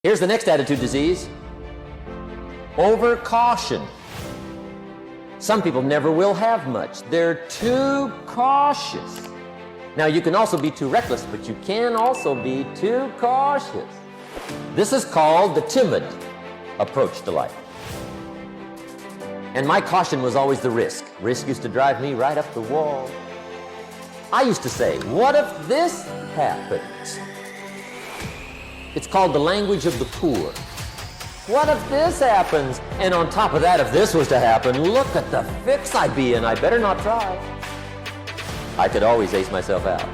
Here's the next attitude disease. Overcaution. Some people never will have much. They're too cautious. Now, you can also be too reckless, but you can also be too cautious. This is called the timid approach to life. And my caution was always the risk. Risk used to drive me right up the wall. I used to say, what if this happens? It's called the language of the poor. What if this happens? And on top of that, if this was to happen, look at the fix I'd be in. I better not try. I could always ace myself out.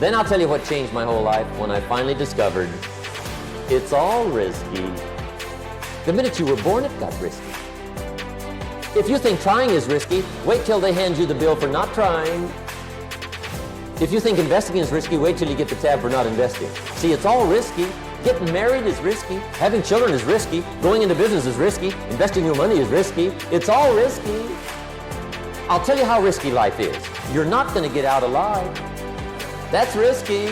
Then I'll tell you what changed my whole life when I finally discovered it's all risky. The minute you were born, it got risky. If you think trying is risky, wait till they hand you the bill for not trying. If you think investing is risky, wait till you get the tab for not investing. See, it's all risky. Getting married is risky. Having children is risky. Going into business is risky. Investing your money is risky. It's all risky. I'll tell you how risky life is. You're not going to get out alive. That's risky.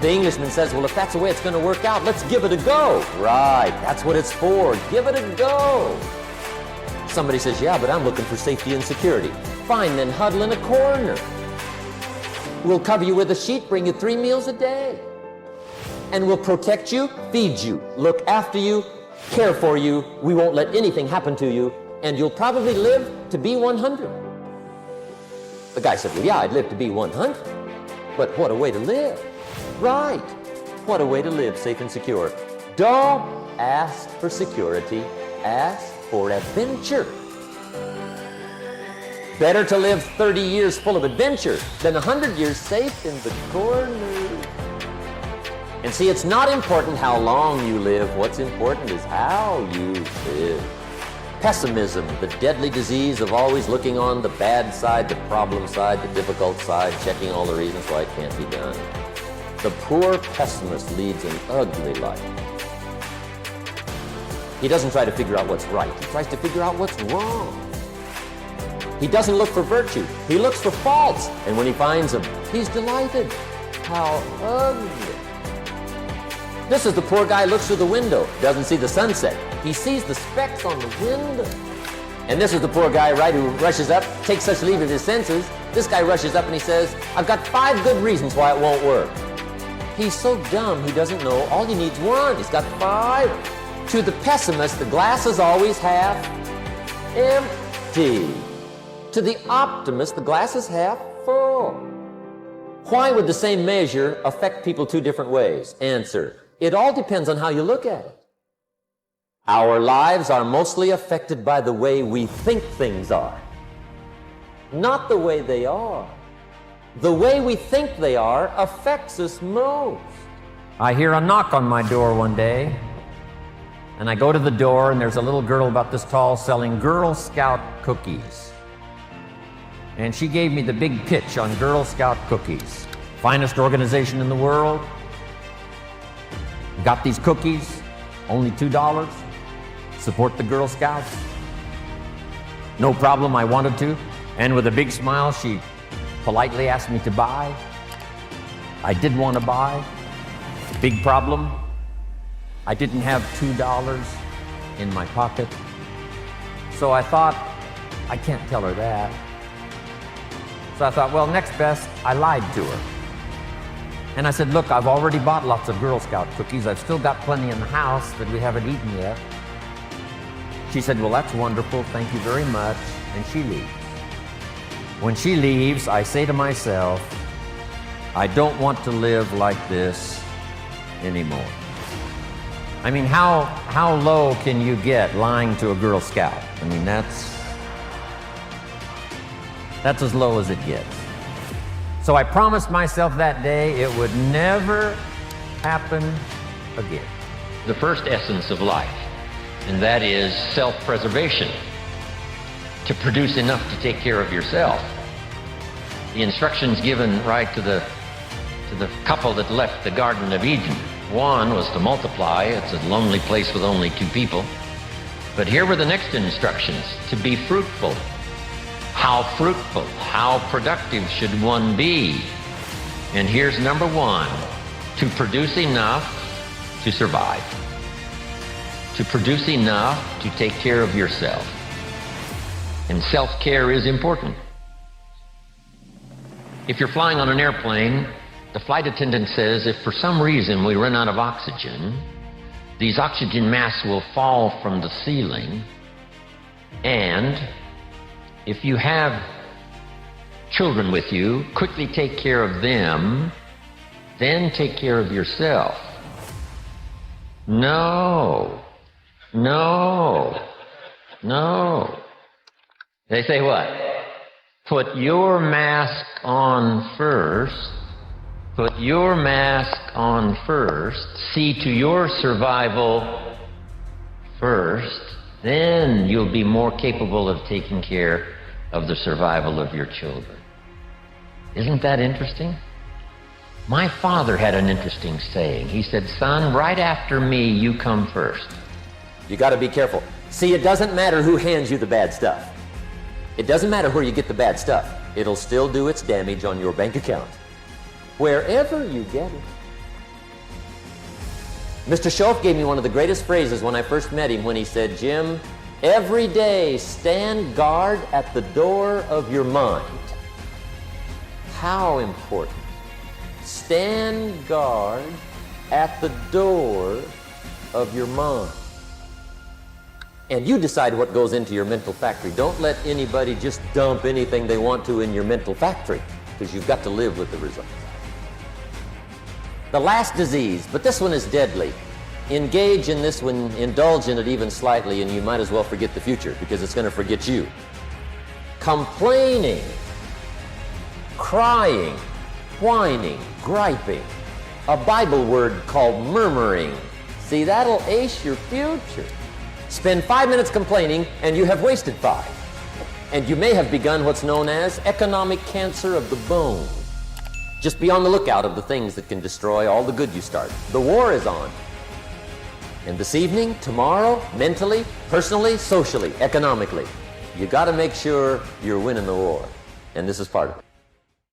The Englishman says, well, if that's the way it's going to work out, let's give it a go. Right, that's what it's for. Give it a go. Somebody says, yeah, but I'm looking for safety and security. Fine, then huddle in a corner. We'll cover you with a sheet, bring you 3 meals a day. And we'll protect you, feed you, look after you, care for you. We won't let anything happen to you. And you'll probably live to be 100. The guy said, well, yeah, I'd live to be 100. But what a way to live. Right. What a way to live safe and secure. Don't ask for security. Ask for adventure. Better to live 30 years full of adventure than 100 years safe in the corner. And see, it's not important how long you live. What's important is how you live. Pessimism, the deadly disease of always looking on the bad side, the problem side, the difficult side, checking all the reasons why it can't be done. The poor pessimist leads an ugly life. He doesn't try to figure out what's right. He tries to figure out what's wrong. He doesn't look for virtue. He looks for faults. And when he finds them, he's delighted. How ugly. This is the poor guy who looks through the window, doesn't see the sunset. He sees the specks on the window. And this is the poor guy, right, who rushes up, takes such leave of his senses. This guy rushes up and he says, I've got 5 good reasons why it won't work. He's so dumb he doesn't know all he needs 1. He's got 5. To the pessimist, the glass is always half empty. To the optimist, the glass is half full. Why would the same measure affect people 2 different ways? Answer, it all depends on how you look at it. Our lives are mostly affected by the way we think things are, not the way they are. The way we think they are affects us most. I hear a knock on my door one day, and I go to the door, and there's a little girl about this tall selling Girl Scout cookies. And she gave me the big pitch on Girl Scout cookies. Finest organization in the world. Got these cookies, only $2. Support the Girl Scouts. No problem, I wanted to. And with a big smile, she politely asked me to buy. I did want to buy. Big problem, I didn't have $2 in my pocket. So I thought, I can't tell her that. So I thought, well, next best, I lied to her. And I said, look, I've already bought lots of Girl Scout cookies. I've still got plenty in the house that we haven't eaten yet. She said, well, that's wonderful. Thank you very much. And she leaves. When she leaves, I say to myself, I don't want to live like this anymore. I mean, how low can you get lying to a Girl Scout? I mean, that's as low as it gets. So I promised myself that day it would never happen again. The first essence of life, and that is self-preservation, to produce enough to take care of yourself. The instructions given right to the couple that left the Garden of Eden. One was to multiply. It's a lonely place with only 2 people. But here were the next instructions, to be fruitful. How fruitful, how productive should one be? And here's number 1, to produce enough to survive, to produce enough to take care of yourself. And self-care is important. If you're flying on an airplane, the flight attendant says if for some reason we run out of oxygen, these oxygen masks will fall from the ceiling, and if you have children with you, quickly take care of them, then take care of yourself. No. They say what? Put your mask on first. Put your mask on first. See to your survival first. Then you'll be more capable of taking care of the survival of your children. Isn't that interesting? My father had an interesting saying. He said, son, right after me, you come first. You got to be careful. See, it doesn't matter who hands you the bad stuff. It doesn't matter where you get the bad stuff. It'll still do its damage on your bank account, wherever you get it. Mr. Schoaf gave me one of the greatest phrases when I first met him when he said, Jim, every day stand guard at the door of your mind. How important. Stand guard at the door of your mind. And you decide what goes into your mental factory. Don't let anybody just dump anything they want to in your mental factory, because you've got to live with the results. The last disease, but this one is deadly. Engage in this one, indulge in it even slightly, and you might as well forget the future, because it's going to forget you. Complaining, crying, whining, griping. A Bible word called murmuring. See, that'll ace your future. Spend 5 minutes complaining, and you have wasted 5. And you may have begun what's known as economic cancer of the bone. Just be on the lookout of the things that can destroy all the good you start. The war is on. And this evening, tomorrow, mentally, personally, socially, economically, you got to make sure you're winning the war. And this is part of it.